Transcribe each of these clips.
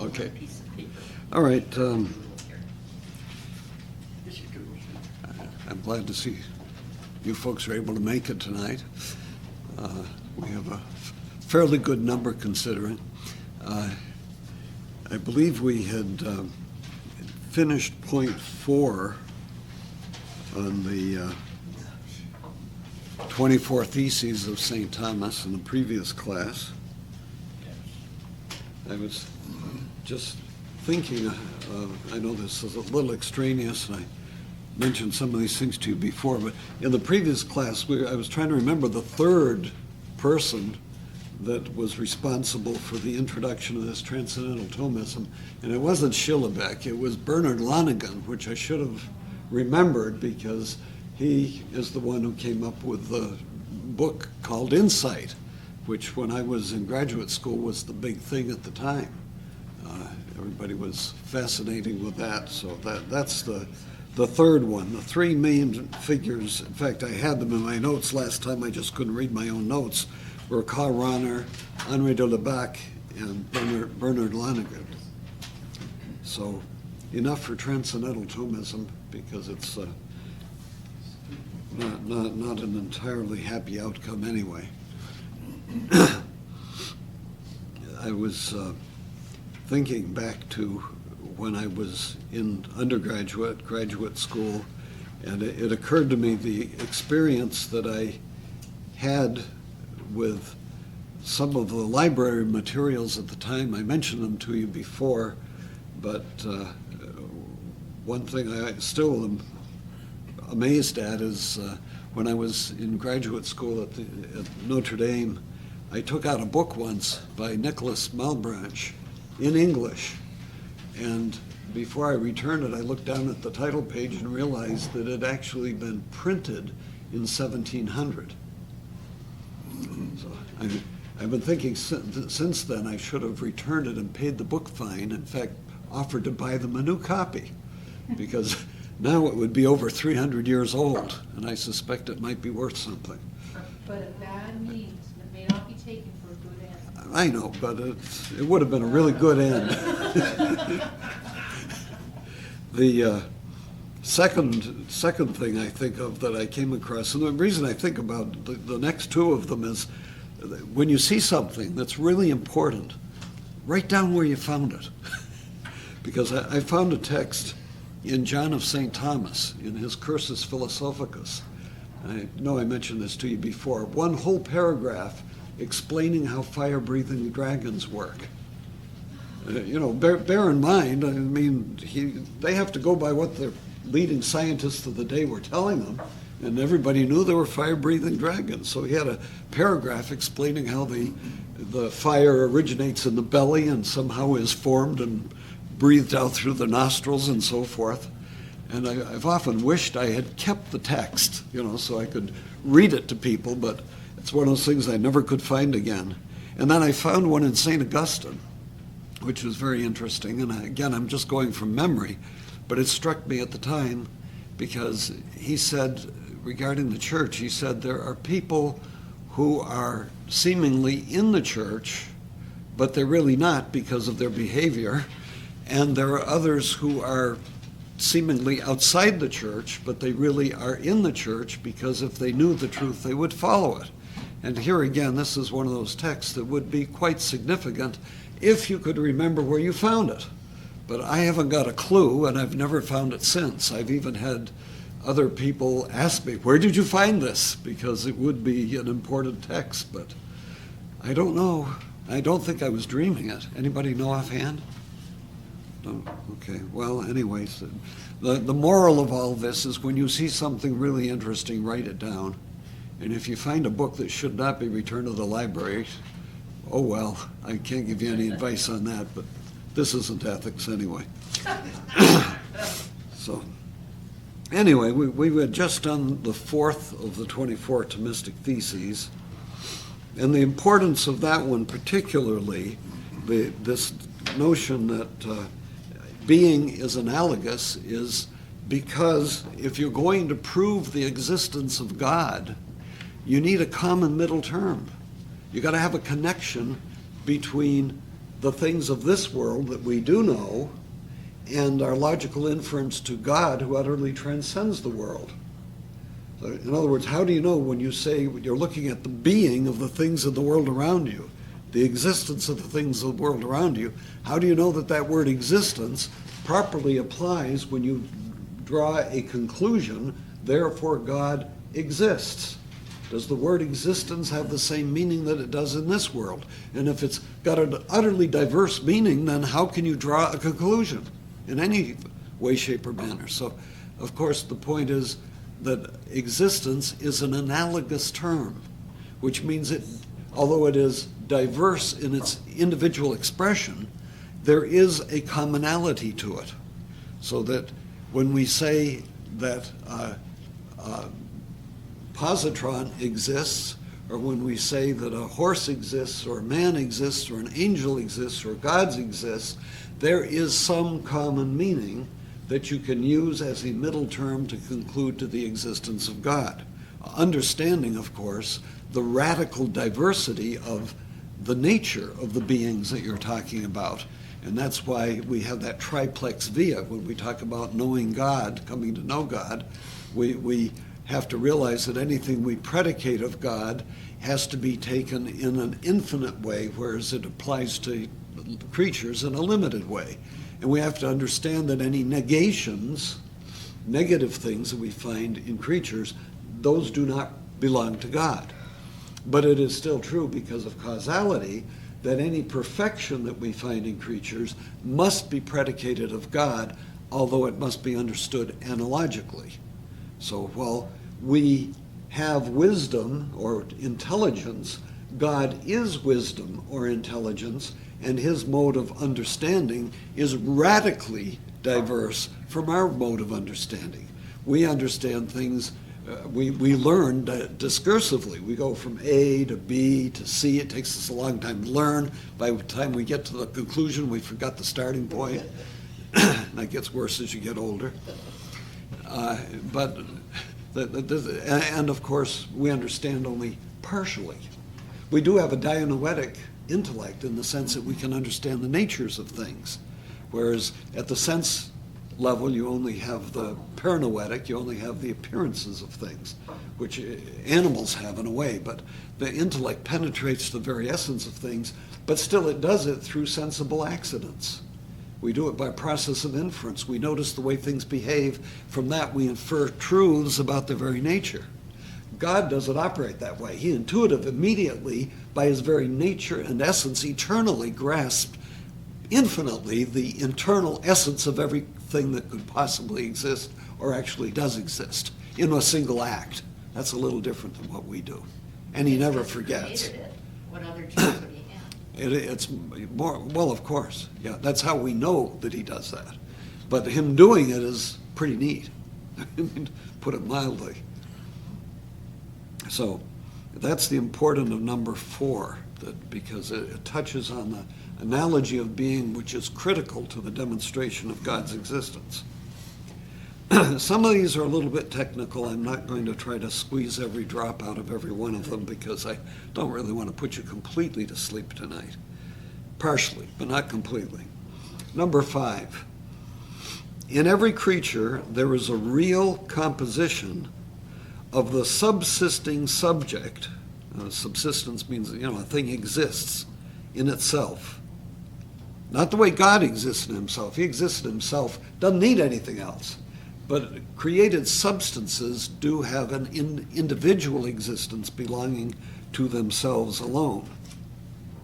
Okay. All right. I'm glad to see you folks are able to make it tonight. We have a fairly good number considering. I believe we had finished point 4 on the 24 Theses of St. Thomas in the previous class. I was just thinking, I know this is a little extraneous, and I mentioned some of these things to you before, but in the previous class, I was trying to remember the third person that was responsible for the introduction of this transcendental Thomism, and it wasn't Schillebeck, it was Bernard Lonergan, which I should have remembered because he is the one who came up with the book called Insight, which when I was in graduate school was the big thing at the time. Everybody was fascinating with that, so that's the third one. The three main figures, in fact, I had them in my notes last time, I just couldn't read my own notes, were Karl Rahner, Henri de Lubac, and Bernard Lonergan. So enough for transcendental Thomism, because it's not an entirely happy outcome anyway. I was thinking back to when I was in graduate school, and it occurred to me the experience that I had with some of the library materials at the time. I mentioned them to you before, but one thing I still am amazed at is when I was in graduate school at Notre Dame, I took out a book once by Nicholas Malebranche in English, and before I returned it, I looked down at the title page and realized that it had actually been printed in 1700. So I've been thinking since then I should have returned it and paid the book fine. In fact, offered to buy them a new copy, because now it would be over 300 years old, and I suspect it might be worth something. But a bad means that may not be taken for a good end. I know, but it would have been a really good end. The second thing I think of that I came across, and the reason I think about the next two of them is when you see something that's really important, write down where you found it. Because I found a text in John of St. Thomas in his Cursus Philosophicus. I know I mentioned this to you before. One whole paragraph explaining how fire-breathing dragons work. Bear in mind, I mean, they have to go by what the leading scientists of the day were telling them, and everybody knew there were fire-breathing dragons. So he had a paragraph explaining how the fire originates in the belly and somehow is formed and breathed out through the nostrils and so forth. And I've often wished I had kept the text, so I could read it to people, but it's one of those things I never could find again. And then I found one in St. Augustine, which was very interesting. And again, I'm just going from memory, but it struck me at the time because he said, regarding the church, he said there are people who are seemingly in the church, but they're really not because of their behavior. And there are others who are seemingly outside the church, but they really are in the church because if they knew the truth, they would follow it. And here again, this is one of those texts that would be quite significant if you could remember where you found it. But I haven't got a clue, and I've never found it since. I've even had other people ask me, where did you find this? Because it would be an important text, but I don't know. I don't think I was dreaming it. Anybody know offhand? No? Okay. Well, anyways, the moral of all this is when you see something really interesting, write it down. And if you find a book that should not be returned to the library, oh well, I can't give you any advice on that, but this isn't ethics anyway. So, anyway, we had just done the fourth of the 24 Thomistic Theses, and the importance of that one particularly, this notion that being is analogous, is because if you're going to prove the existence of God, you need a common middle term. You got to have a connection between the things of this world that we do know and our logical inference to God who utterly transcends the world. So in other words, how do you know when you say you're looking at the being of the things in the world around you, the existence of the things of the world around you, how do you know that that word existence properly applies when you draw a conclusion, therefore God exists? Does the word existence have the same meaning that it does in this world? And if it's got an utterly diverse meaning, then how can you draw a conclusion in any way, shape, or manner? So, of course, the point is that existence is an analogous term, which means it, although it is diverse in its individual expression, there is a commonality to it. So that when we say that positron exists, or when we say that a horse exists, or a man exists, or an angel exists, or gods exist, there is some common meaning that you can use as a middle term to conclude to the existence of God. Understanding, of course, the radical diversity of the nature of the beings that you're talking about. And that's why we have that triplex via. When we talk about knowing God, coming to know God, we have to realize that anything we predicate of God has to be taken in an infinite way, whereas it applies to creatures in a limited way. And we have to understand that any negations, negative things that we find in creatures, those do not belong to God. But it is still true because of causality that any perfection that we find in creatures must be predicated of God, although it must be understood analogically. So while we have wisdom or intelligence, God is wisdom or intelligence, and his mode of understanding is radically diverse from our mode of understanding. We understand things, we learn discursively. We go from A to B to C. It takes us a long time to learn. By the time we get to the conclusion, we forgot the starting point. That gets worse as you get older. And of course, we understand only partially. We do have a dianoetic intellect in the sense that we can understand the natures of things, whereas at the sense level you only have the paranoetic, you only have the appearances of things, which animals have in a way, but the intellect penetrates the very essence of things, but still it does it through sensible accidents. We do it by process of inference. We notice the way things behave. From that we infer truths about their very nature. God doesn't operate that way. He immediately, by his very nature and essence, eternally grasped infinitely the internal essence of everything that could possibly exist or actually does exist in a single act. That's a little different than what we do. And he never forgets. Created it. What other choice would he have? It's more, well, of course. Yeah, that's how we know that he does that. But him doing it is pretty neat, put it mildly. So that's the importance of number 4, because it touches on the analogy of being which is critical to the demonstration of God's existence. Some of these are a little bit technical. I'm not going to try to squeeze every drop out of every one of them because I don't really want to put you completely to sleep tonight. Partially, but not completely. Number 5. In every creature, there is a real composition of the subsisting subject. Subsistence means, a thing exists in itself. Not the way God exists in himself. He exists in himself, doesn't need anything else. But created substances do have an individual existence belonging to themselves alone.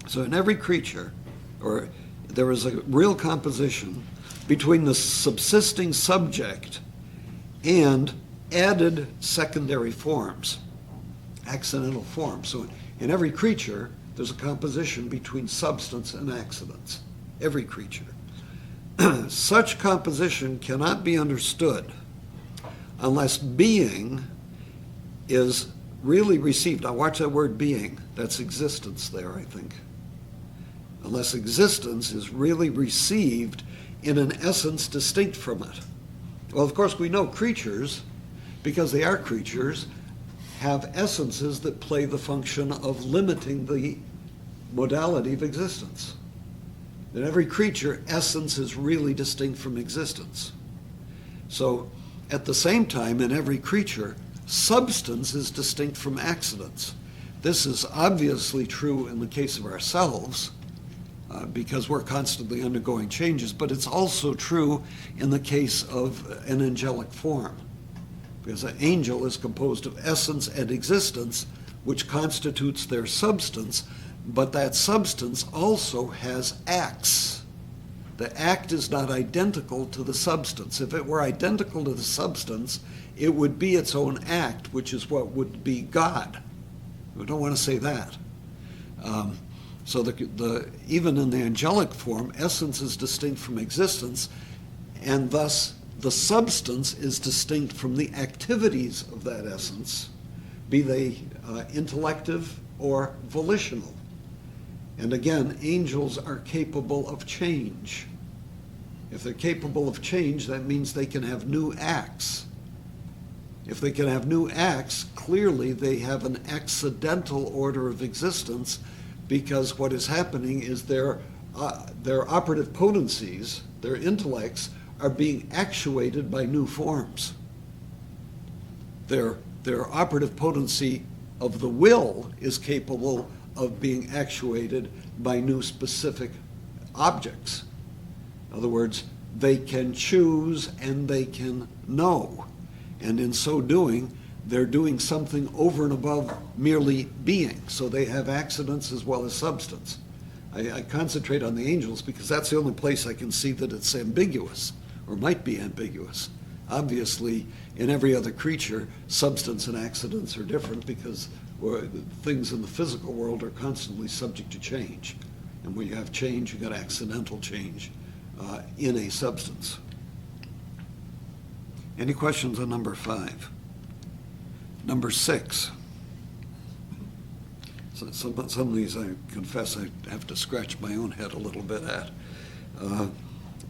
So in every creature, there is a real composition between the subsisting subject and added secondary forms, accidental forms. So in every creature, there's a composition between substance and accidents. Every creature. Such composition cannot be understood unless being is really received. Now watch that word being. That's existence there, I think. Unless existence is really received in an essence distinct from it. Well, of course, we know creatures, because they are creatures, have essences that play the function of limiting the modality of existence. In every creature, essence is really distinct from existence. So, at the same time, in every creature, substance is distinct from accidents. This is obviously true in the case of ourselves, because we're constantly undergoing changes, but it's also true in the case of an angelic form, because an angel is composed of essence and existence, which constitutes their substance, but that substance also has acts. The act is not identical to the substance. If it were identical to the substance, it would be its own act, which is what would be God. We don't want to say that. So even in the angelic form, essence is distinct from existence, and thus the substance is distinct from the activities of that essence, be they intellective or volitional. And again, angels are capable of change. If they're capable of change, that means they can have new acts. If they can have new acts, clearly they have an accidental order of existence, because what is happening is their operative potencies, their intellects, are being actuated by new forms. Their operative potency of the will is capable of being actuated by new specific objects. In other words, they can choose and they can know. And in so doing, they're doing something over and above merely being. So they have accidents as well as substance. I concentrate on the angels because that's the only place I can see that it's ambiguous, or might be ambiguous. Obviously, in every other creature, substance and accidents are different, because things in the physical world are constantly subject to change. And when you have change, you've got accidental change in a substance. Any questions on number 5? Number 6. So some of these, I confess, I have to scratch my own head a little bit at.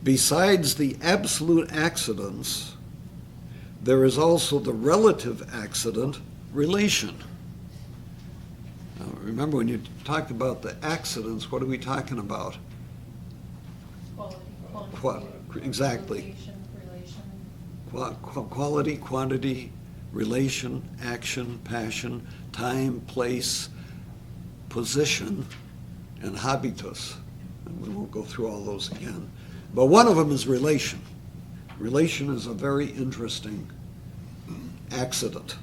Besides the absolute accidents, there is also the relative accident, relation. Now, remember, when you talk about the accidents, what are we talking about? Quality, exactly. Relation. Quality, quantity, relation, action, passion, time, place, position, and habitus. And we won't go through all those again. But one of them is relation. Relation is a very interesting accident.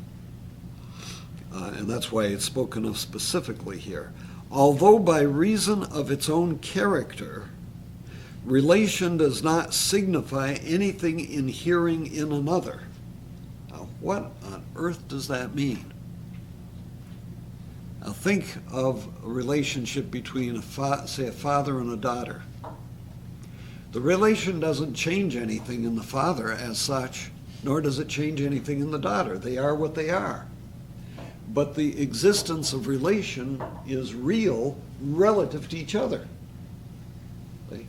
And that's why it's spoken of specifically here. Although by reason of its own character, relation does not signify anything inhering in another. Now, what on earth does that mean? Now, think of a relationship between, say, a father and a daughter. The relation doesn't change anything in the father as such, nor does it change anything in the daughter. They are what they are. But the existence of relation is real relative to each other. See?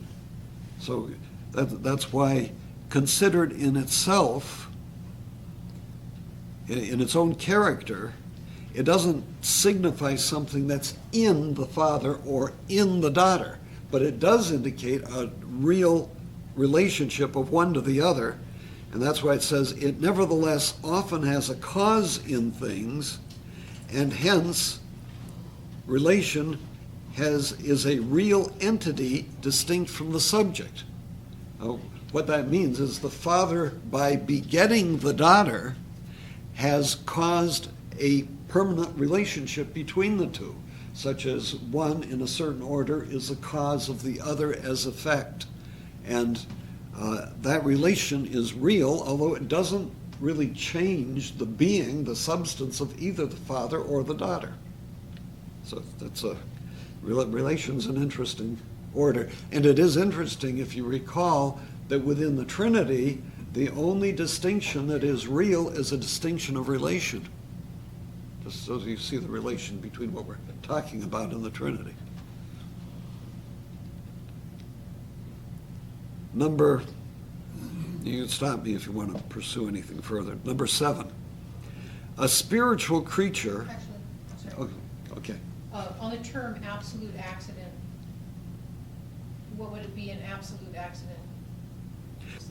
So that's why, considered in itself, in its own character, it doesn't signify something that's in the father or in the daughter, but it does indicate a real relationship of one to the other. And that's why it says it nevertheless often has a cause in things, and hence relation is a real entity distinct from the subject. Now, what that means is the father, by begetting the daughter, has caused a permanent relationship between the two, such as one in a certain order is a cause of the other as effect. And that relation is real, although it doesn't really change the being, the substance of either the father or the daughter. So that's relation's an interesting order. And it is interesting, if you recall, that within the Trinity, the only distinction that is real is a distinction of relation. Just so you see the relation between what we're talking about in the Trinity. You can stop me if you want to pursue anything further. Number 7, a spiritual creature. Actually, I'm sorry. Okay. On the term absolute accident, what would it be an absolute accident?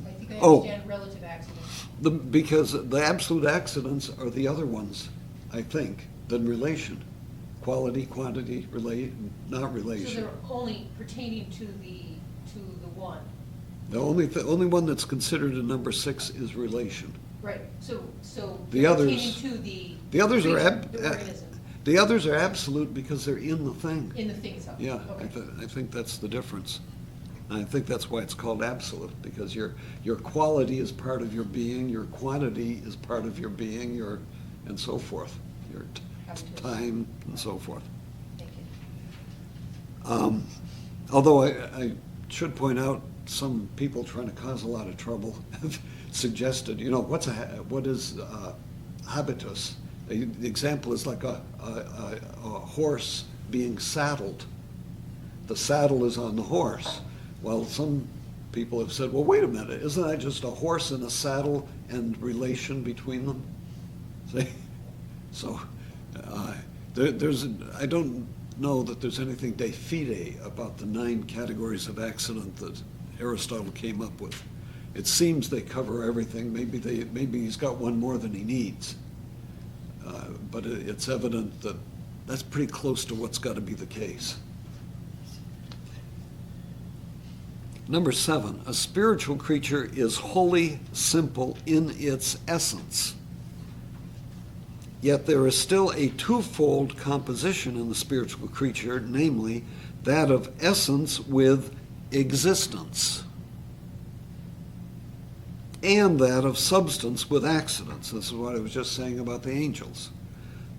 I think I Oh. understand relative accident. Because the absolute accidents are the other ones, I think, than relation. Quality, quantity, not So relation. they're only pertaining to the one. The only one that's considered in number 6 is relation. Right, so The they're others- pertaining to the The the organism, the others are absolute because they're in the thing. in the thing itself. Yeah, Okay. I think that's the difference. And I think that's why it's called absolute, because your quality is part of your being, your quantity is part of your being, and so forth, your time and so forth. Thank you. Although I should point out, some people trying to cause a lot of trouble have suggested, what is habitus? The example is like a horse being saddled. The saddle is on the horse. Well, some people have said, well, wait a minute, isn't that just a horse and a saddle and relation between them? See? So, I don't know that there's anything de fide about the 9 categories of accident that Aristotle came up with. It seems they cover everything. Maybe he's got one more than he needs. But it's evident that that's pretty close to what's got to be the case. Number 7, a spiritual creature is wholly simple in its essence. Yet there is still a twofold composition in the spiritual creature, namely that of essence with existence, and that of substance with accidents. This is what I was just saying about the angels.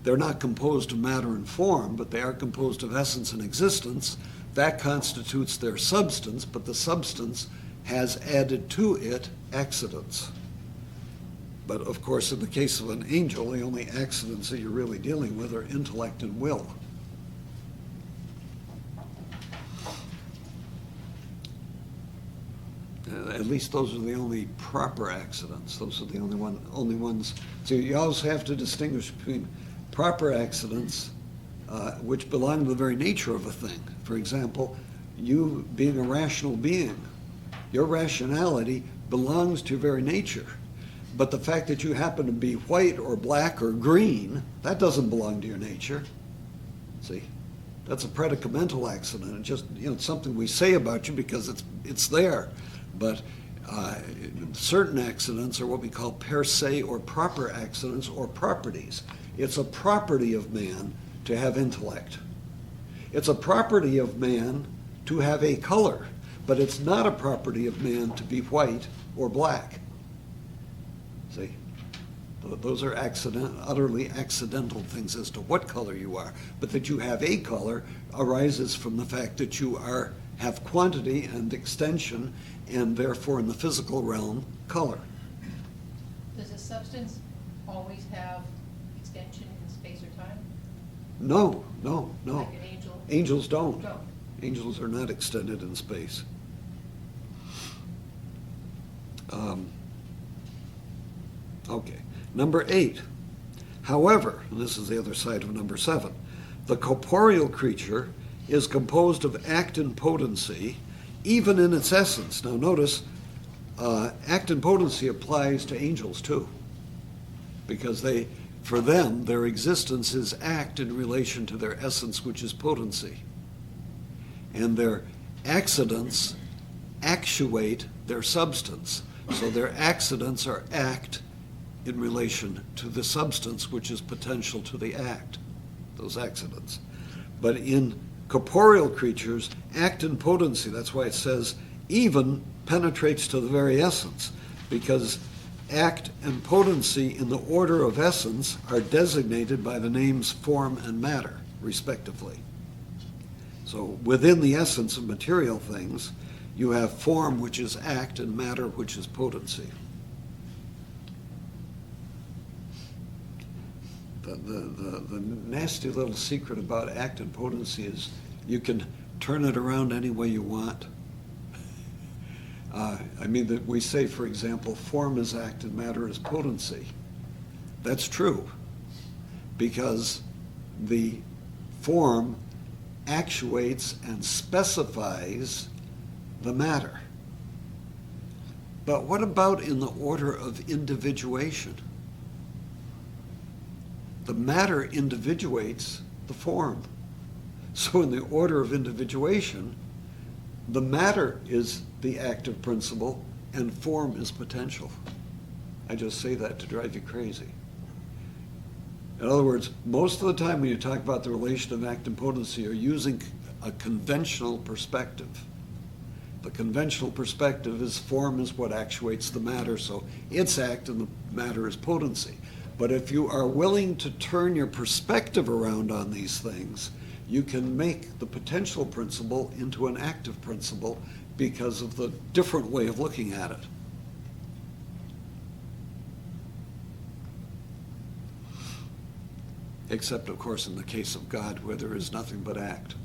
They're not composed of matter and form, but they are composed of essence and existence. That constitutes their substance, but the substance has added to it accidents. But of course, in the case of an angel, the only accidents that you're really dealing with are intellect and will. At least those are the only proper accidents. Those are the only ones. So you always have to distinguish between proper accidents, which belong to the very nature of a thing. For example, you being a rational being, your rationality belongs to your very nature. But the fact that you happen to be white or black or green, that doesn't belong to your nature. See? That's a predicamental accident. It's just, it's something we say about you because it's there. But certain accidents are what we call per se or proper accidents or properties. It's a property of man to have intellect. It's a property of man to have a color, but it's not a property of man to be white or black. See? Those are utterly accidental things as to what color you are. But that you have a color arises from the fact that you have quantity and extension, and therefore in the physical realm, color. Does a substance always have extension in space or time? No. Like an angel? Angels don't. Don't. Angels are not extended in space. Okay. Number 8. However, and this is the other side of number 7, the corporeal creature is composed of act and potency, even in its essence. Now notice, act and potency applies to angels too, because for them, their existence is act in relation to their essence, which is potency. And their accidents actuate their substance. So their accidents are act in relation to the substance, which is potential to the act, those accidents. But in corporeal creatures, act and potency, that's why it says even, penetrates to the very essence, because act and potency in the order of essence are designated by the names form and matter, respectively. So within the essence of material things, you have form, which is act, and matter, which is potency. The nasty little secret about act and potency is you can turn it around any way you want. That we say, for example, form is act and matter is potency. That's true, because the form actuates and specifies the matter. But what about in the order of individuation? The matter individuates the form. So in the order of individuation, the matter is the active principle and form is potential. I just say that to drive you crazy. In other words, most of the time when you talk about the relation of act and potency, you're using a conventional perspective. The conventional perspective is form is what actuates the matter, so it's act and the matter is potency. But if you are willing to turn your perspective around on these things, you can make the potential principle into an active principle because of the different way of looking at it. Except, of course, in the case of God, where there is nothing but act.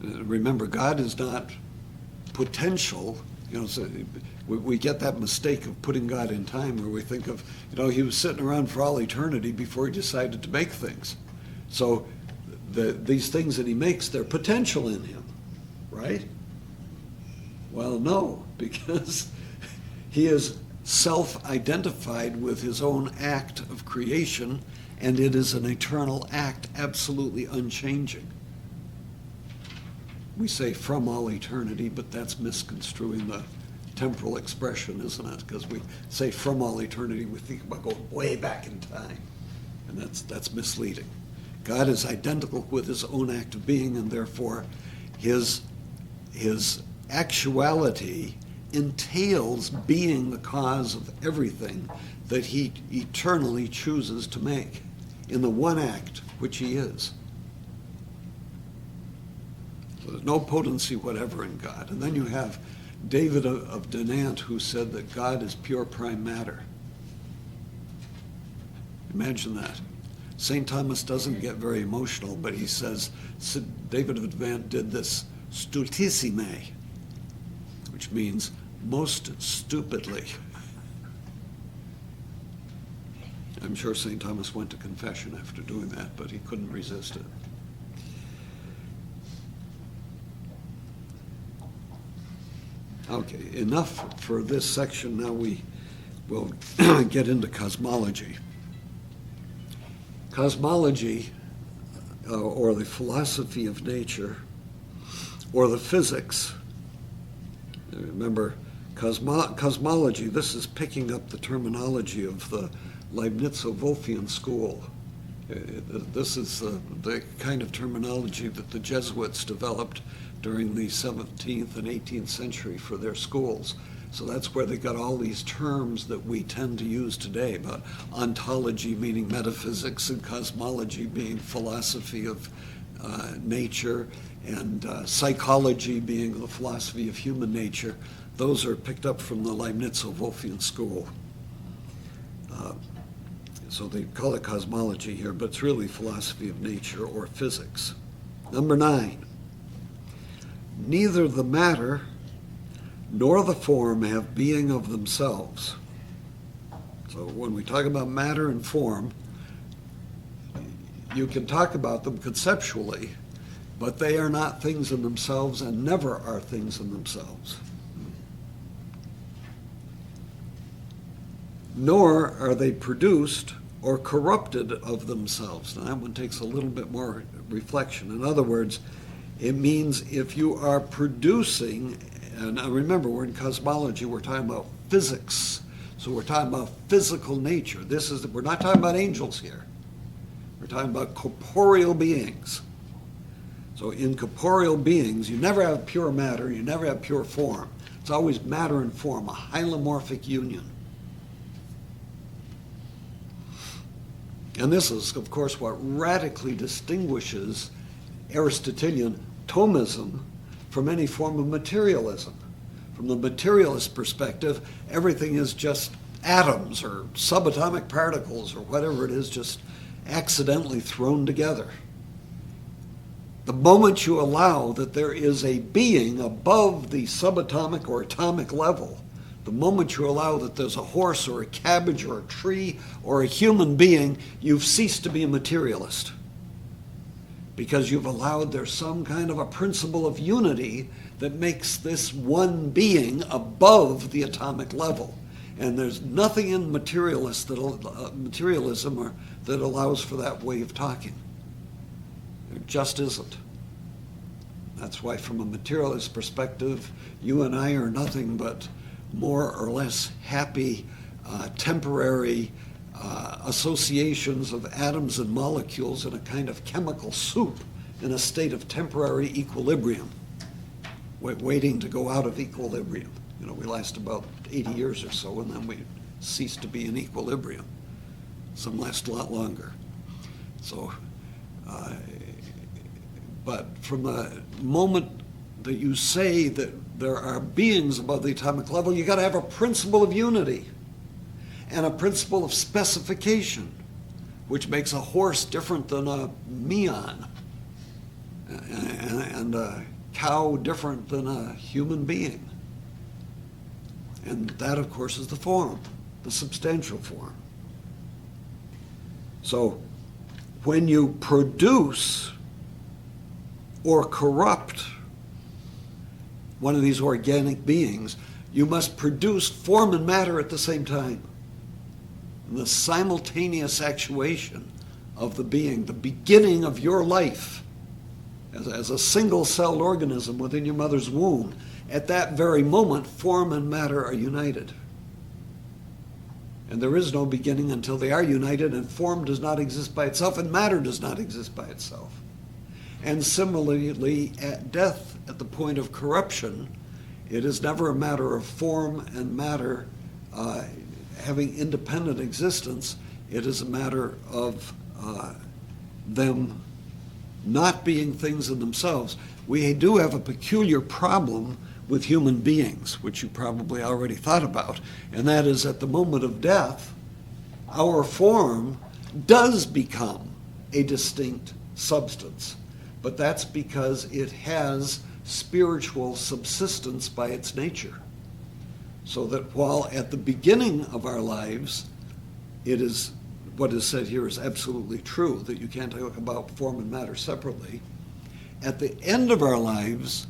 Remember, God is not potential. So we get that mistake of putting God in time, where we think of, he was sitting around for all eternity before he decided to make things. So these things that he makes, they're potential in him, right? Well, no, because he is self-identified with his own act of creation, and it is an eternal act, absolutely unchanging. We say from all eternity, but that's misconstruing the temporal expression, isn't it? Because we say from all eternity, we think about going way back in time, and that's misleading. God is identical with his own act of being, and therefore his actuality entails being the cause of everything that he eternally chooses to make in the one act which he is. So there's no potency whatever in God. And then you have David of Bonnette, who said that God is pure prime matter. Imagine that. St. Thomas doesn't get very emotional, but he says, David of Bonnette did this stultissime, which means most stupidly. I'm sure St. Thomas went to confession after doing that, but he couldn't resist it. Okay, enough for this section. Now we will get into cosmology. Cosmology, or the philosophy of nature, or the physics. Remember, cosmology, this is picking up the terminology of the Leibnizo-Wolfian school. This is the kind of terminology that the Jesuits developed during the 17th and 18th century for their schools. So that's where they got all these terms that we tend to use today about ontology meaning metaphysics and cosmology being philosophy of nature and psychology being the philosophy of human nature. Those are picked up from the Leibnizo-Wolfian school. So they call it cosmology here, but it's really philosophy of nature or physics. Number 9. Neither the matter nor the form have being of themselves. So when we talk about matter and form, you can talk about them conceptually, but they are not things in themselves and never are things in themselves. Nor are they produced or corrupted of themselves. Now that one takes a little bit more reflection. In other words, it means if you are producing, and remember we're in cosmology, we're talking about physics. So we're talking about physical nature. We're not talking about angels here. We're talking about corporeal beings. So in corporeal beings, you never have pure matter, you never have pure form. It's always matter and form, a hylomorphic union. And this is, of course, what radically distinguishes Aristotelian Thomism from any form of materialism. From the materialist perspective, everything is just atoms or subatomic particles or whatever it is, just accidentally thrown together. The moment you allow that there is a being above the subatomic or atomic level, the moment you allow that there's a horse or a cabbage or a tree or a human being, you've ceased to be a materialist. because you've allowed there's some kind of a principle of unity that makes this one being above the atomic level. And there's nothing in materialism that allows for that way of talking. There just isn't. That's why from a materialist perspective, you and I are nothing but more or less happy, temporary associations of atoms and molecules in a kind of chemical soup in a state of temporary equilibrium, waiting to go out of equilibrium. You know, we last about 80 years or so, and then we cease to be in equilibrium. Some last a lot longer. So, but from the moment that you say that there are beings above the atomic level, you got to have a principle of unity and a principle of specification, which makes a horse different than a meon, and a cow different than a human being. And that, of course, is the form, the substantial form. So when you produce or corrupt one of these organic beings, you must produce form and matter at the same time. And the simultaneous actuation of the being, the beginning of your life as a single-celled organism within your mother's womb, at that very moment, form and matter are united. And there is no beginning until they are united, and form does not exist by itself, and matter does not exist by itself. And similarly, at death, at the point of corruption, it is never a matter of form and matter having independent existence. It is a matter of them not being things in themselves. We do have a peculiar problem with human beings, which you probably already thought about, and that is at the moment of death, our form does become a distinct substance, but that's because it has spiritual subsistence by its nature. So that while at the beginning of our lives, it is, what is said here is absolutely true, that you can't talk about form and matter separately. At the end of our lives,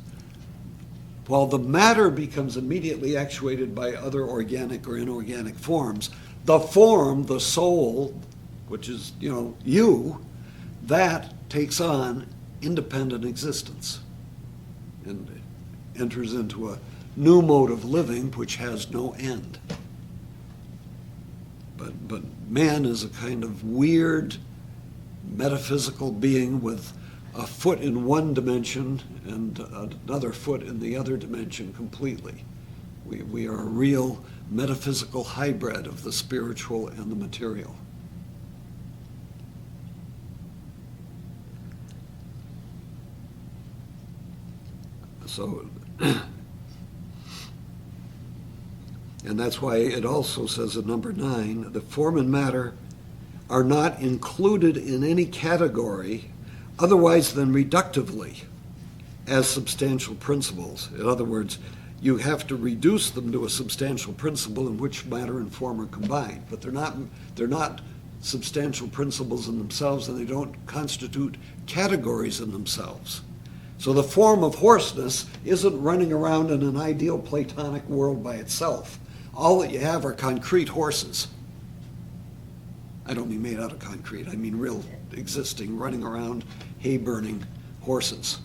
while the matter becomes immediately actuated by other organic or inorganic forms, the form, the soul, which is, you, that takes on independent existence and enters into a new mode of living which has no end. But man is a kind of weird metaphysical being with a foot in one dimension and another foot in the other dimension completely. We are a real metaphysical hybrid of the spiritual and the material. So, and that's why it also says in number 9, the form and matter are not included in any category otherwise than reductively as substantial principles. In other words, you have to reduce them to a substantial principle in which matter and form are combined, but they're not substantial principles in themselves, and they don't constitute categories in themselves. So the form of horseness isn't running around in an ideal Platonic world by itself. All that you have are concrete horses. I don't mean made out of concrete, I mean real existing, running around, hay-burning horses.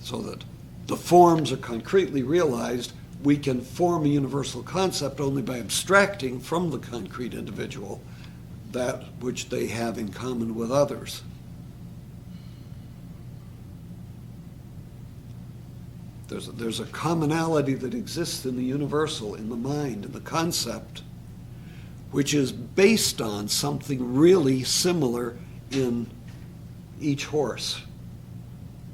So that the forms are concretely realized. We can form a universal concept only by abstracting from the concrete individual that which they have in common with others. There's a commonality that exists in the universal, in the mind, in the concept, which is based on something really similar in each horse.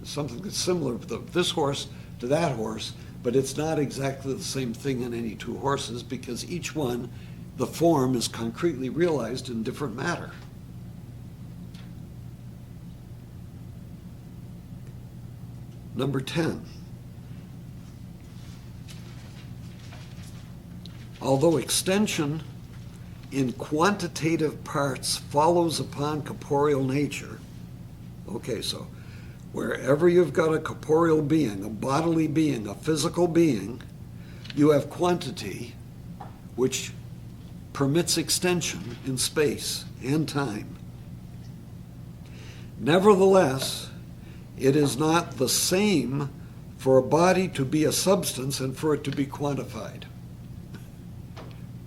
Something that's similar to this horse to that horse, but it's not exactly the same thing in any two horses, because each one, the form is concretely realized in different matter. Number 10. Although extension in quantitative parts follows upon corporeal nature, Okay, so wherever you've got a corporeal being, a bodily being, a physical being, you have quantity, which permits extension in space and time. Nevertheless, it is not the same for a body to be a substance and for it to be quantified.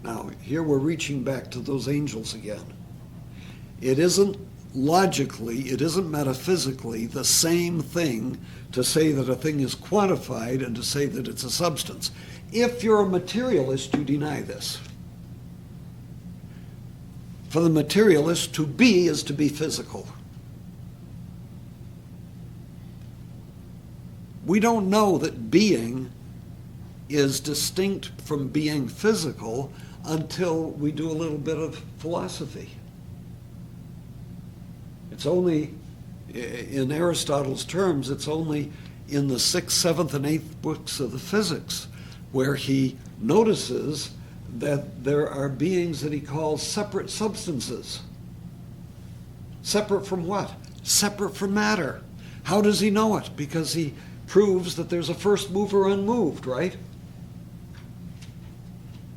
Now, here we're reaching back to those angels again. It isn't logically, it isn't metaphysically the same thing to say that a thing is quantified and to say that it's a substance. If you're a materialist, you deny this. For the materialist, to be is to be physical. We don't know that being is distinct from being physical until we do a little bit of philosophy. It's only, in Aristotle's terms, it's only in the 6th, 7th, and 8th books of the physics where he notices that there are beings that he calls separate substances. Separate from what? Separate from matter. How does he know it? Because he proves that there's a first mover unmoved, right?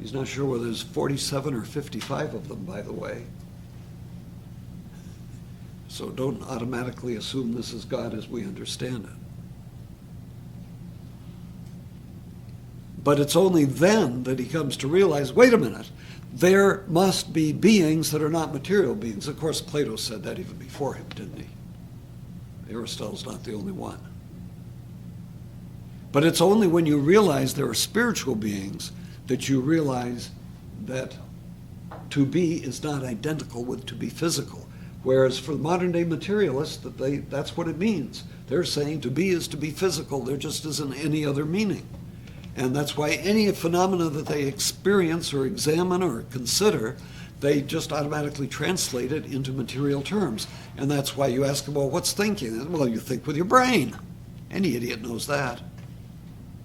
He's not sure whether there's 47 or 55 of them, by the way. So don't automatically assume this is God as we understand it. But it's only then that he comes to realize, wait a minute, there must be beings that are not material beings. Of course, Plato said that even before him, didn't he? Aristotle's not the only one. But it's only when you realize there are spiritual beings that you realize that to be is not identical with to be physical. Whereas for the modern day materialists, that's what it means. They're saying to be is to be physical. There just isn't any other meaning. And that's why any phenomena that they experience or examine or consider, they just automatically translate it into material terms. And that's why you ask them, well, what's thinking? Well, you think with your brain. Any idiot knows that.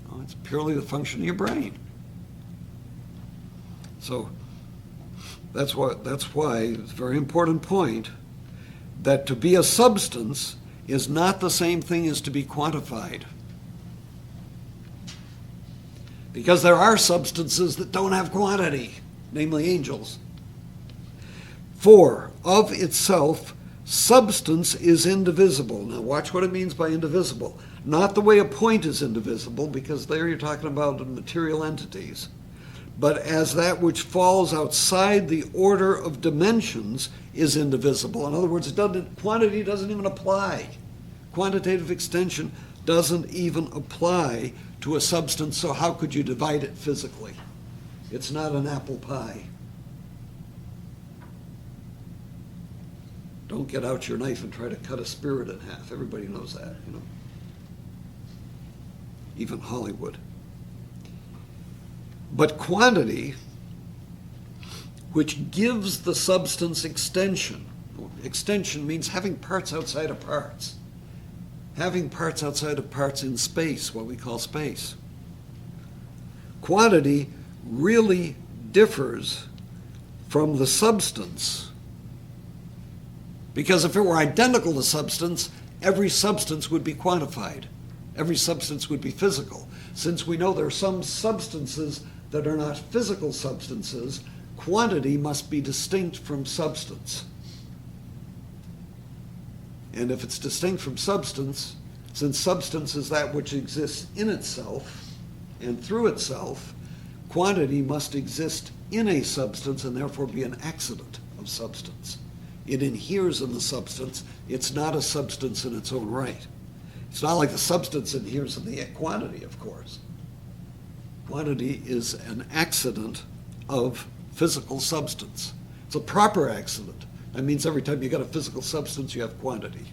Well, it's purely the function of your brain. So that's why it's a very important point that to be a substance is not the same thing as to be quantified. Because there are substances that don't have quantity, namely angels. For of itself, substance is indivisible. Now watch what it means by indivisible. Not the way a point is indivisible, because there you're talking about material entities, but as that which falls outside the order of dimensions is indivisible. In other words, quantity doesn't even apply. Quantitative extension doesn't even apply to a substance, so how could you divide it physically? It's not an apple pie. Don't get out your knife and try to cut a spirit in half. Everybody knows that, you know. Even Hollywood. But quantity, which gives the substance extension. Extension means having parts outside of parts. Having parts outside of parts in space, what we call space. Quantity really differs from the substance, because if it were identical to substance, every substance would be quantified. Every substance would be physical. Since we know there are some substances that are not physical substances, quantity must be distinct from substance. And if it's distinct from substance, since substance is that which exists in itself and through itself, quantity must exist in a substance and therefore be an accident of substance. It inheres in the substance. It's not a substance in its own right. It's not like the substance inheres in the quantity, of course. Quantity is an accident of physical substance. It's a proper accident. That means every time you got a physical substance, you have quantity.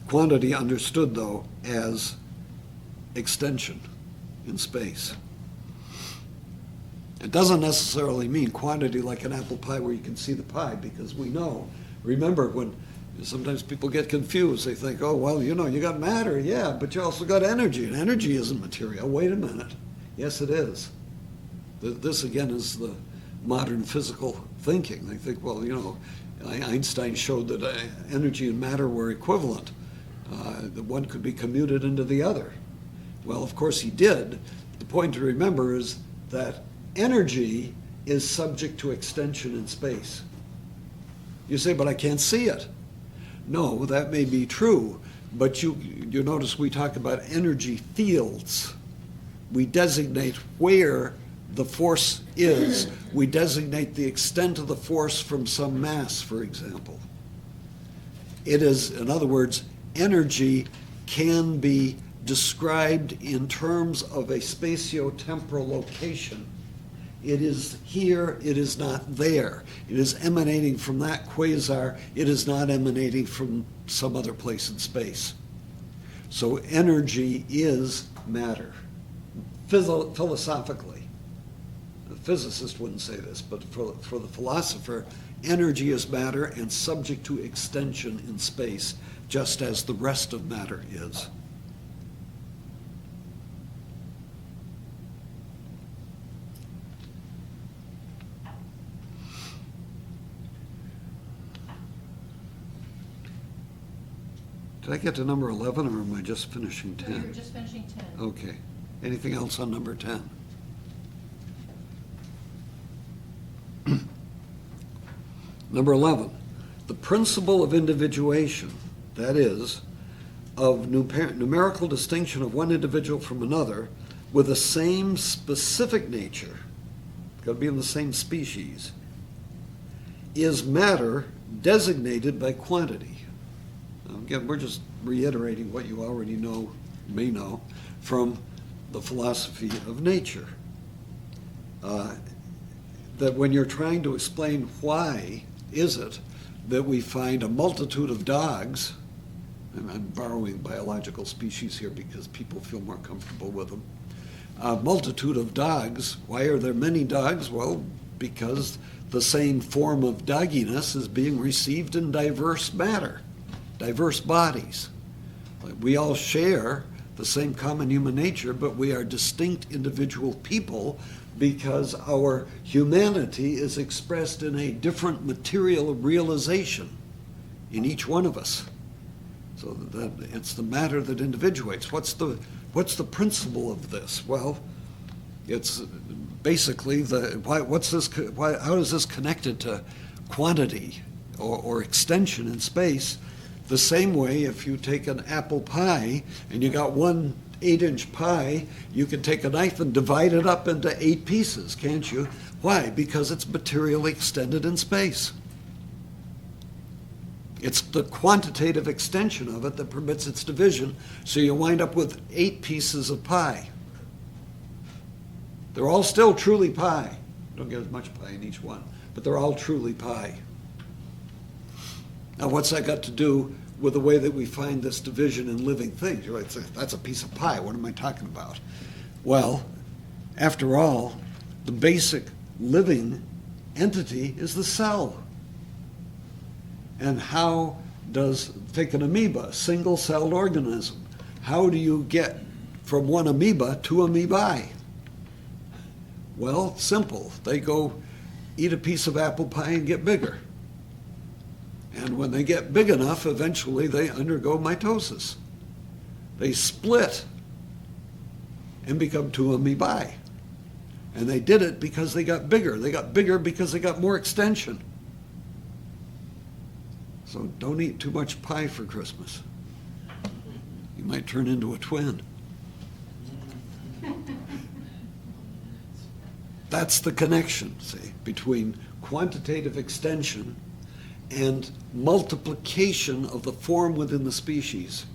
Quantity understood, though, as extension in space. It doesn't necessarily mean quantity like an apple pie where you can see the pie, because we know, remember when sometimes people get confused, they think, oh, well, you know, you got matter, yeah, but you also got energy, and energy isn't material. Wait a minute. Yes, it is. This, again, is the modern physical thinking. They think, well, you know, Einstein showed that energy and matter were equivalent. That one could be commuted into the other. Well, of course he did. The point to remember is that energy is subject to extension in space. You say, but I can't see it. No, that may be true, but you notice we talk about energy fields. We designate where the force is. We designate the extent of the force from some mass, for example. It is, in other words, energy can be described in terms of a spatio-temporal location. It is here, it is not there. It is emanating from that quasar, it is not emanating from some other place in space. So energy is matter, philosophically. The physicist wouldn't say this, but for the philosopher, energy is matter and subject to extension in space, just as the rest of matter is. Did I get to number 11, or am I just finishing 10? No, you were just finishing 10. Okay. Anything else on number 10? Number 11, the principle of individuation, that is, of numerical distinction of one individual from another with the same specific nature, got to be in the same species, is matter designated by quantity. Again, we're just reiterating what you already know, may know, from the philosophy of nature. That when you're trying to explain why is it that we find a multitude of dogs, and I'm borrowing biological species here because people feel more comfortable with them, a multitude of dogs, why are there many dogs? Well, because the same form of dogginess is being received in diverse matter. Diverse bodies. We all share the same common human nature, but we are distinct individual people because our humanity is expressed in a different material realization in each one of us. So that it's the matter that individuates. What's the principle of this? Well, it's basically how is this connected to quantity or extension in space? The same way, if you take an apple pie and you got one 8-inch pie, you can take a knife and divide it up into 8 pieces, can't you? Why? Because it's materially extended in space. It's the quantitative extension of it that permits its division, so you wind up with 8 pieces of pie. They're all still truly pie. Don't get as much pie in each one, but they're all truly pie. Now, what's that got to do with the way that we find this division in living things? You're like, that's a piece of pie. What am I talking about? Well, after all, the basic living entity is the cell. And how does, take an amoeba, single-celled organism, how do you get from one amoeba to amoebae? Well, simple. They go eat a piece of apple pie and get bigger. And when they get big enough, eventually they undergo mitosis. They split and become 2 amoebae. And they did it because they got bigger. They got bigger because they got more extension. So don't eat too much pie for Christmas. You might turn into a twin. That's the connection, see, between quantitative extension and multiplication of the form within the species.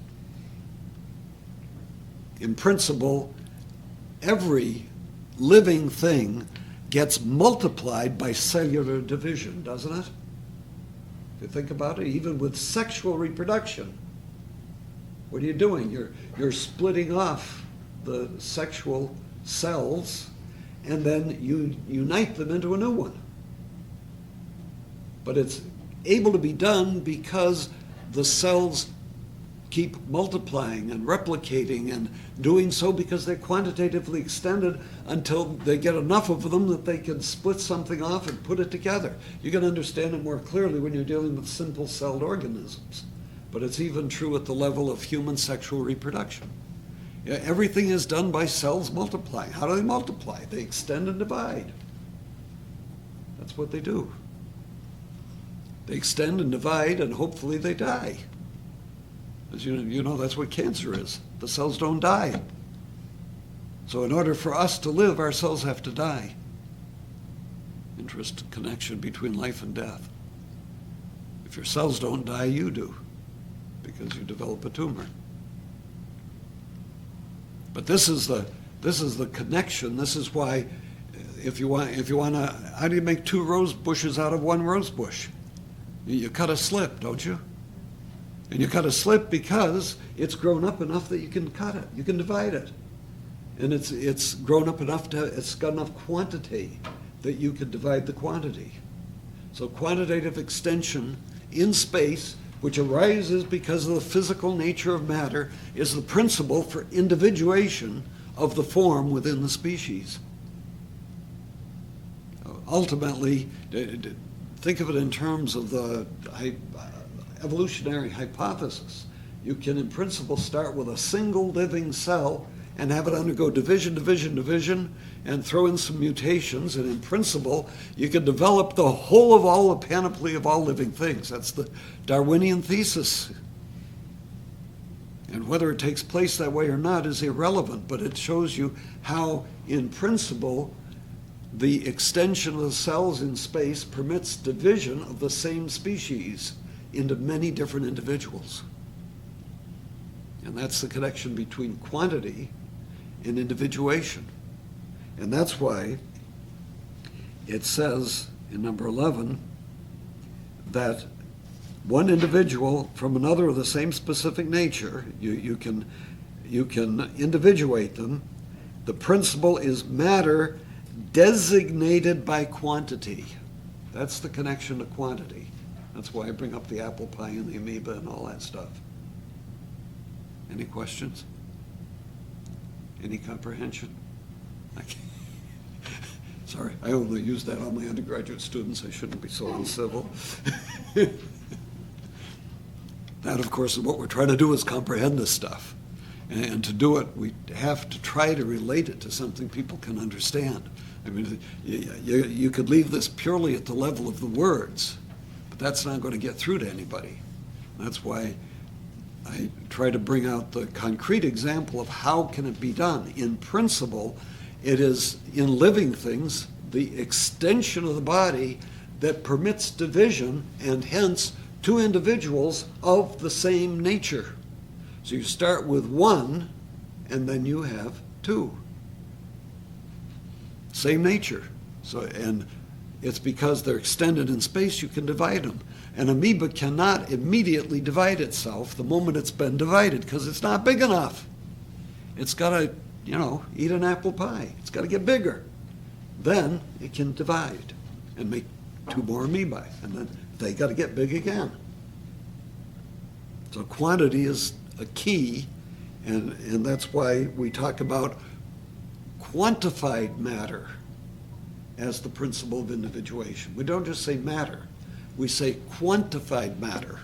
In principle, every living thing gets multiplied by cellular division, doesn't it? If you think about it, even with sexual reproduction, what are you doing? You're splitting off the sexual cells and then you unite them into a new one. But it's able to be done because the cells keep multiplying and replicating and doing so because they're quantitatively extended until they get enough of them that they can split something off and put it together. You can understand it more clearly when you're dealing with simple-celled organisms. But it's even true at the level of human sexual reproduction. Yeah, everything is done by cells multiplying. How do they multiply? They extend and divide. That's what they do. They extend and divide, and hopefully they die. As you know, that's what cancer is. The cells don't die. So in order for us to live, our cells have to die. Interesting connection between life and death. If your cells don't die, you do, because you develop a tumor. But this is the connection. This is why, if you want to, how do you make two rose bushes out of one rose bush? You cut a slip, don't you? And you cut a slip because it's grown up enough that you can cut it, you can divide it. And it's grown up enough it's got enough quantity that you can divide the quantity. So quantitative extension in space, which arises because of the physical nature of matter, is the principle for individuation of the form within the species. Ultimately, think of it in terms of the evolutionary hypothesis. You can, in principle, start with a single living cell and have it undergo division, and throw in some mutations, and in principle, you can develop the whole of all the panoply of all living things. That's the Darwinian thesis. And whether it takes place that way or not is irrelevant, but it shows you how, in principle, the extension of the cells in space permits division of the same species into many different individuals. And that's the connection between quantity and individuation. And that's why it says in number 11 that one individual from another of the same specific nature, you can individuate them. The principle is matter designated by quantity. That's the connection to quantity. That's why I bring up the apple pie and the amoeba and all that stuff. Any questions? Any comprehension? Sorry, I only use that on my undergraduate students. I shouldn't be so uncivil. That, of course, is what we're trying to do, is comprehend this stuff. And to do it, we have to try to relate it to something people can understand. I mean, you could leave this purely at the level of the words, but that's not going to get through to anybody. That's why I try to bring out the concrete example of how can it be done. In principle, it is in living things the extension of the body that permits division, and hence two individuals of the same nature. So you start with one, and then you have two. Same nature. So, and it's because they're extended in space, you can divide them. An amoeba cannot immediately divide itself the moment it's been divided, because it's not big enough. It's got to, eat an apple pie. It's got to get bigger. Then it can divide and make two more amoebae, and then they got to get big again. So quantity is a key, and that's why we talk about quantified matter as the principle of individuation. We don't just say matter. We say quantified matter,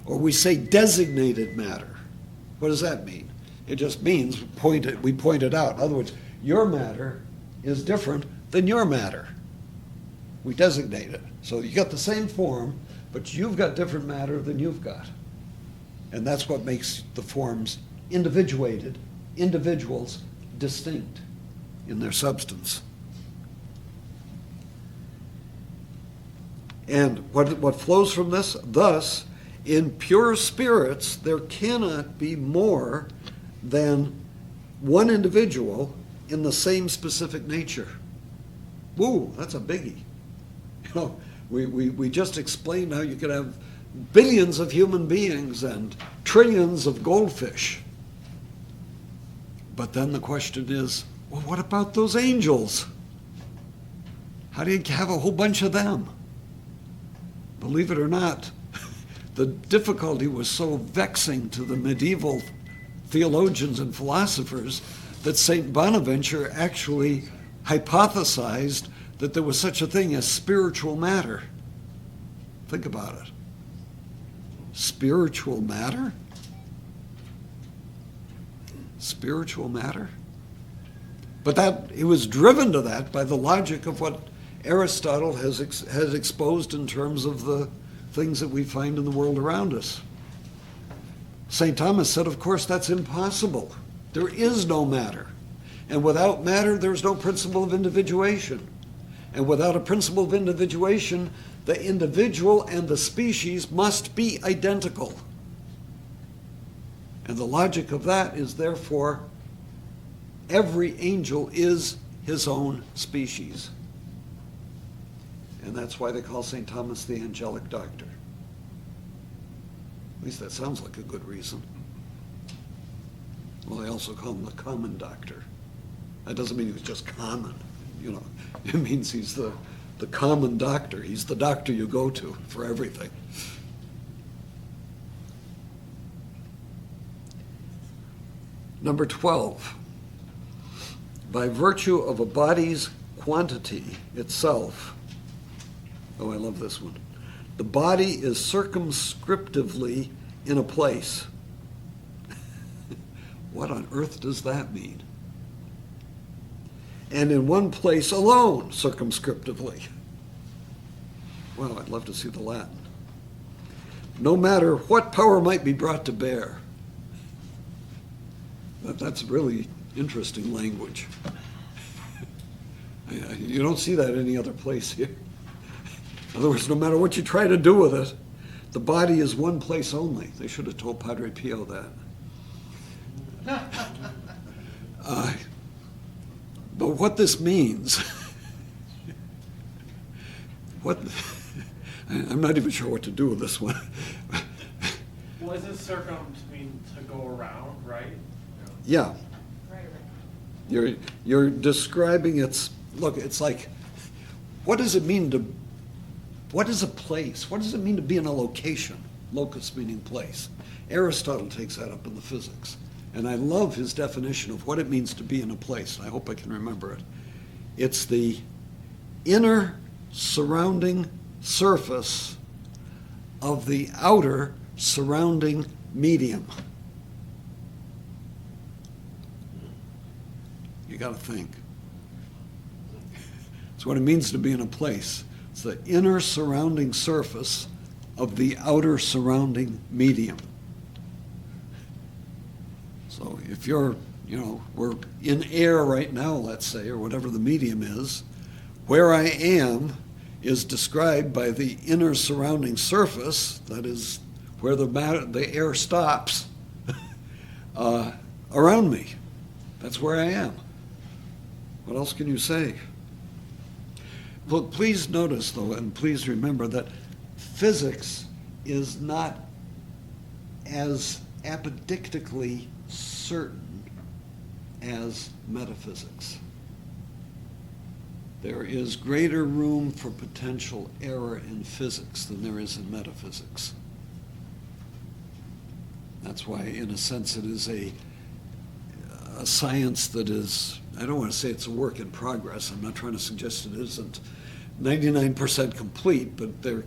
or we say designated matter. What does that mean? It just means we point it out. In other words, your matter is different than your matter. We designate it. So you got the same form, but you've got different matter than you've got. And that's what makes the forms individuated, individuals distinct in their substance. And what flows from this? Thus, in pure spirits, there cannot be more than one individual in the same specific nature. Woo, that's a biggie. We just explained how you could have billions of human beings and trillions of goldfish. But then the question is, well, what about those angels? How do you have a whole bunch of them? Believe it or not, the difficulty was so vexing to the medieval theologians and philosophers that St. Bonaventure actually hypothesized that there was such a thing as spiritual matter. Think about it. Spiritual matter? Spiritual matter? But that he was driven to that by the logic of what Aristotle has exposed in terms of the things that we find in the world around us. St. Thomas said, of course, that's impossible. There is no matter. And without matter, there's no principle of individuation. And without a principle of individuation, the individual and the species must be identical. And the logic of that is, therefore, every angel is his own species. And that's why they call St. Thomas the angelic doctor. At least that sounds like a good reason. Well, they also call him the common doctor. That doesn't mean he was just common, you know. It means he's the common doctor. He's the doctor you go to for everything. Number 12. By virtue of a body's quantity itself, oh, I love this one. The body is circumscriptively in a place. What on earth does that mean? And in one place alone, circumscriptively. Well, I'd love to see the Latin. No matter what power might be brought to bear. That's really interesting language. You don't see that any other place here. In other words, no matter what you try to do with it, the body is one place only. They should have told Padre Pio that. But what this means, I'm not even sure what to do with this one. Well, isn't circum to mean to go around, right? Yeah. Right. You're describing look, it's like, what does it mean what is a place? What does it mean to be in a location? Locus meaning place. Aristotle takes that up in the Physics. And I love his definition of what it means to be in a place. I hope I can remember it. It's the inner surrounding surface of the outer surrounding medium. You got to think. It's what it means to be in a place. It's the inner surrounding surface of the outer surrounding medium. So if you're, we're in air right now, let's say, or whatever the medium is, where I am is described by the inner surrounding surface, that is where the air stops, around me. That's where I am. What else can you say? Well, please notice, though, and please remember that physics is not as apodictically certain as metaphysics. There is greater room for potential error in physics than there is in metaphysics. That's why, in a sense, it is a science that is, I don't want to say it's a work in progress. I'm not trying to suggest it isn't 99% complete, but there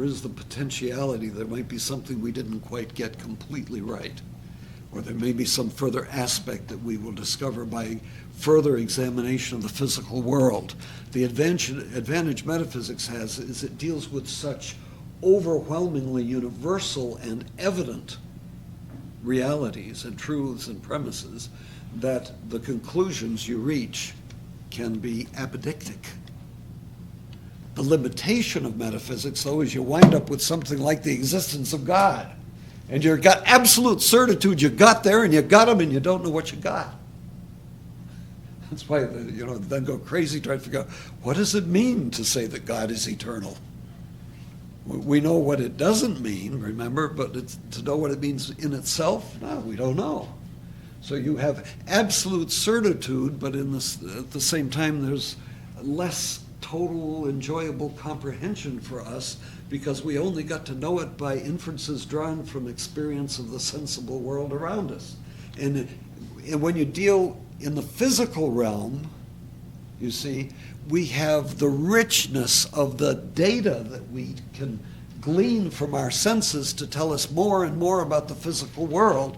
is the potentiality there might be something we didn't quite get completely right. Or there may be some further aspect that we will discover by further examination of the physical world. The advantage metaphysics has is it deals with such overwhelmingly universal and evident realities and truths and premises that the conclusions you reach can be apodictic. The limitation of metaphysics, though, is you wind up with something like the existence of God. And you've got absolute certitude you got there, and you got him, and you don't know what you got. That's why, then go crazy trying to figure out, what does it mean to say that God is eternal? We know what it doesn't mean, remember, but to know what it means in itself, no, we don't know. So you have absolute certitude, but at the same time, there's less total enjoyable comprehension for us because we only got to know it by inferences drawn from experience of the sensible world around us. And when you deal in the physical realm, you see, we have the richness of the data that we can glean from our senses to tell us more and more about the physical world,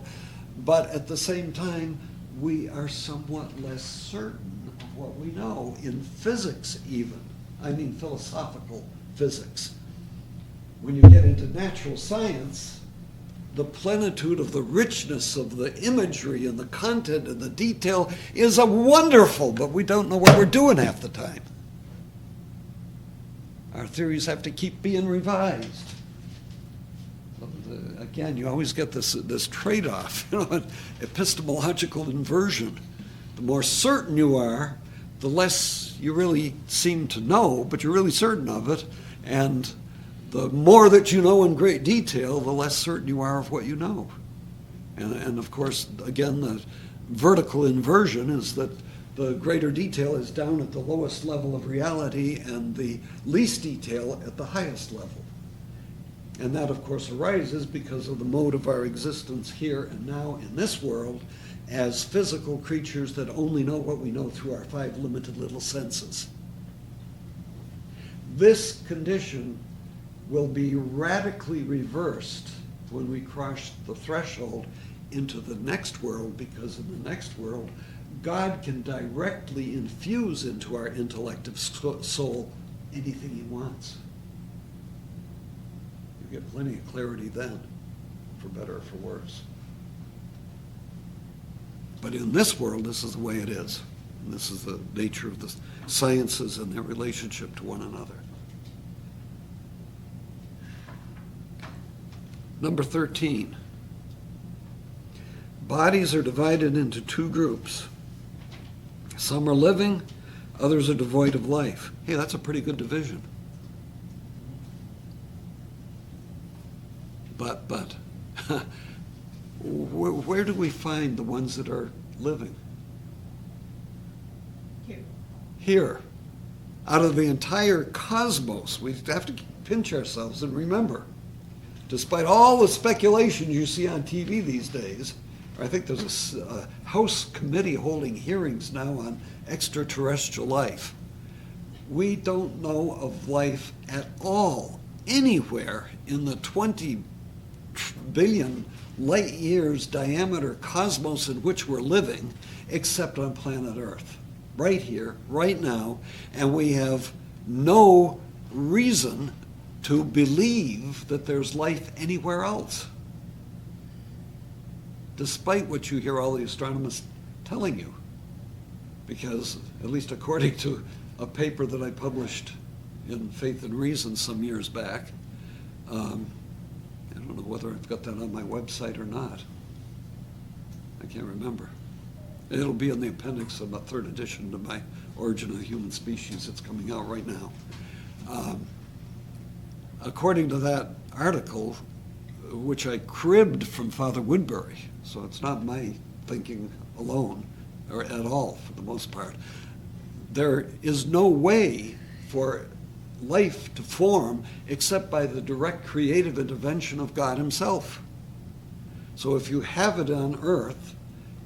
but at the same time, we are somewhat less certain of what we know, in physics even. I mean philosophical physics. When you get into natural science, the plenitude of the richness of the imagery and the content and the detail is a wonderful, but we don't know what we're doing half the time. Our theories have to keep being revised. Again, you always get this trade-off, an epistemological inversion. The more certain you are, the less you really seem to know, but you're really certain of it, and the more that you know in great detail, the less certain you are of what you know. And of course, again, the vertical inversion is that the greater detail is down at the lowest level of reality and the least detail at the highest level. And that, of course, arises because of the mode of our existence here and now in this world as physical creatures that only know what we know through our 5 limited little senses. This condition will be radically reversed when we cross the threshold into the next world, because in the next world, God can directly infuse into our intellective soul anything he wants. You get plenty of clarity then, for better or for worse. But in this world, this is the way it is. And this is the nature of the sciences and their relationship to one another. Number 13. Bodies are divided into 2 groups. Some are living, others are devoid of life. Hey, that's a pretty good division. But where do we find the ones that are living? Here. Out of the entire cosmos, we have to pinch ourselves and remember, despite all the speculations you see on TV these days, I think there's a House committee holding hearings now on extraterrestrial life. We don't know of life at all anywhere in the 20 billion light years diameter cosmos in which we're living, except on planet Earth, right here, right now, and we have no reason to believe that there's life anywhere else, despite what you hear all the astronomers telling you. Because, at least according to a paper that I published in Faith and Reason some years back, I don't know whether I've got that on my website or not. I can't remember. It'll be in the appendix of a 3rd edition to my Origin of the Human Species. It's coming out right now. According to that article, which I cribbed from Father Woodbury, so it's not my thinking alone, or at all for the most part, there is no way for life to form except by the direct creative intervention of God himself. So if you have it on Earth,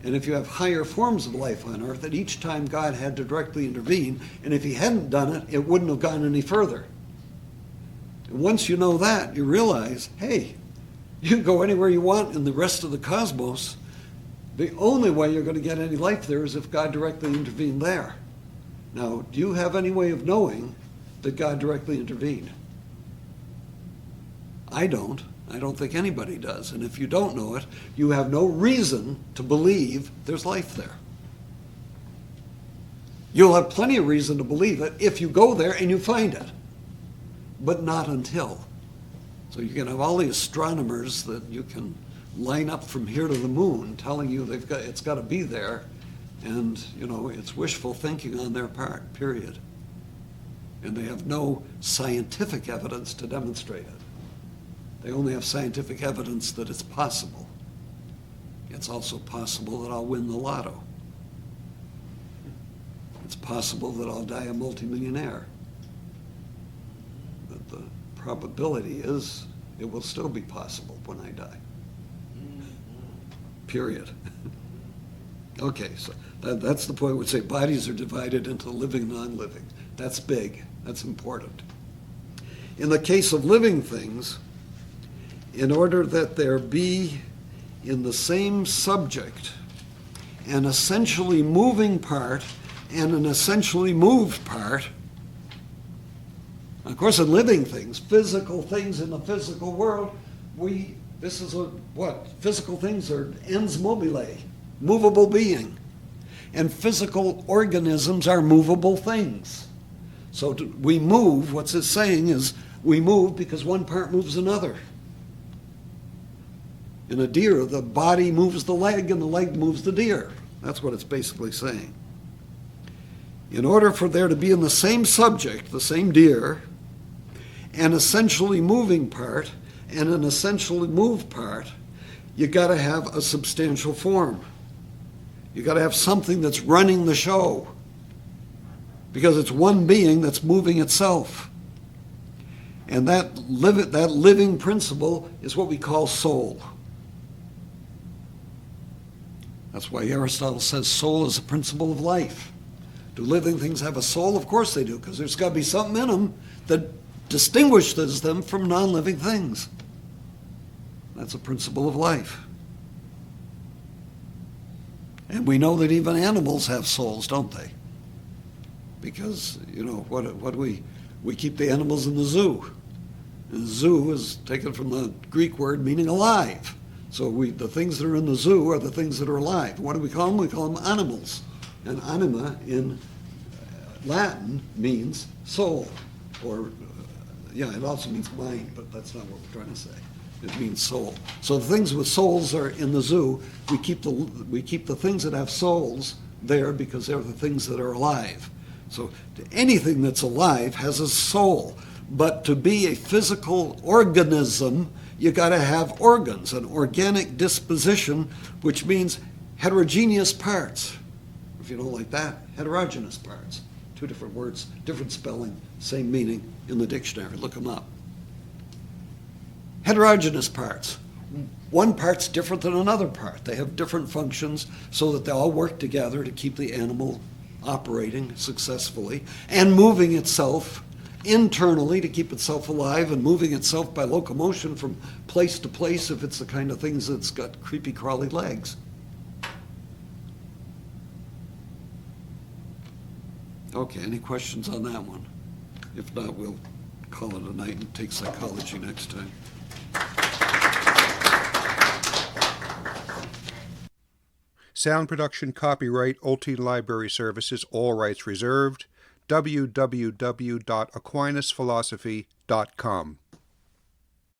and if you have higher forms of life on Earth, at each time God had to directly intervene, and if he hadn't done it, it wouldn't have gone any further. And once you know that, you realize, hey, you can go anywhere you want in the rest of the cosmos. The only way you're going to get any life there is if God directly intervened there. Now, do you have any way of knowing that God directly intervened? I don't. I don't think anybody does. And if you don't know it, you have no reason to believe there's life there. You'll have plenty of reason to believe it if you go there and you find it, but not until. So you can have all the astronomers that you can line up from here to the moon telling you it's got to be there, and it's wishful thinking on their part, period. And they have no scientific evidence to demonstrate it. They only have scientific evidence that it's possible. It's also possible that I'll win the lotto. It's possible that I'll die a multimillionaire. the probability is it will still be possible when I die. Period. Okay, so that's the point we say bodies are divided into living and non-living. That's big. That's important. In the case of living things, in order that there be in the same subject an essentially moving part and an essentially moved part, of course, in living things, physical things in the physical world, physical things are ens mobile, movable being. And physical organisms are movable things. So we move, what's it saying is, we move because one part moves another. In a deer, the body moves the leg and the leg moves the deer. That's what it's basically saying. In order for there to be in the same subject, the same deer, an essentially moving part and an essentially moved part, you got to have a substantial form. You got to have something that's running the show, because it's one being that's moving itself. And that living principle is what we call soul. That's why Aristotle says soul is a principle of life. Do living things have a soul? Of course they do, because there's got to be something in them that distinguishes them from non-living things. That's a principle of life. And we know that even animals have souls, don't they? Because, what do we keep the animals in the zoo. And the zoo is taken from the Greek word meaning alive. So the things that are in the zoo are the things that are alive. What do we call them? We call them animals. And anima in Latin means soul. Or, it also means mind, but that's not what we're trying to say. It means soul. So the things with souls are in the zoo. We keep the things that have souls there because they're the things that are alive. So anything that's alive has a soul. But to be a physical organism, you got to have organs, an organic disposition, which means heterogeneous parts. If you don't like that, heterogeneous parts. Two different words, different spelling, same meaning in the dictionary. Look them up. Heterogeneous parts. One part's different than another part. They have different functions so that they all work together to keep the animal operating successfully and moving itself internally to keep itself alive and moving itself by locomotion from place to place if it's the kind of things that's got creepy crawly legs. Okay, any questions on that one? If not, we'll call it a night and take psychology next time. Sound production copyright Olteen Library Services, all rights reserved. www.aquinasphilosophy.com